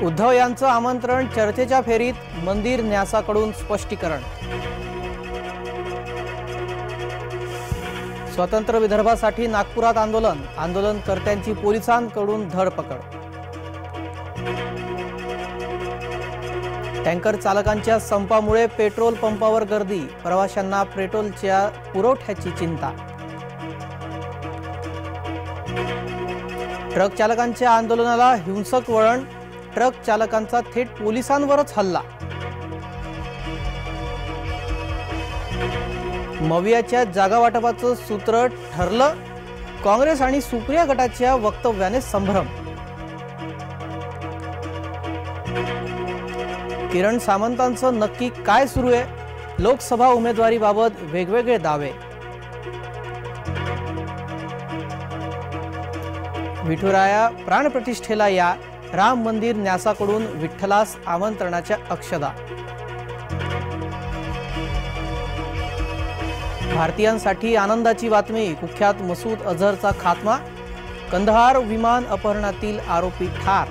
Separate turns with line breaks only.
उद्धव यांचं आमंत्रण चर्चेच्या फेरीत, मंदिर न्यासाकडून स्पष्टीकरण। स्वतंत्र विदर्भासाठी नागपुरात आंदोलन, आंदोलनकर्त्यांची पोलिसांकडून धरपकड। टँकर चालकांच्या संपामुळे पेट्रोल पंपावर गर्दी, प्रवाशांना पेट्रोलच्या पुरवठ्याची चिंता। ट्रक चालकांच्या आंदोलनाला हिंसक वळण, ट्रक चालकांचा थेट पोलिसांवरच हल्ला। मवियाच्या जागा वाटपाचं सूत्र ठरलं, काँग्रेस आणि सुप्रिया गटाच्या वक्तव्याने संभ्रम। किरण सामंतांचं नक्की काय सुरू आहे? लोकसभा उमेदवारीबाबत वेगवेगळे दावे। विठुराया प्राणप्रतिष्ठेला या, राम मंदिर न्यासाकडून विठ्ठलास आमंत्रणाच्या अक्षदा। भारतीयांसाठी आनंदाची बातमी, कुख्यात मसूद अझहरचा खात्मा, कंदहार विमान अपहरणातील आरोपी ठार।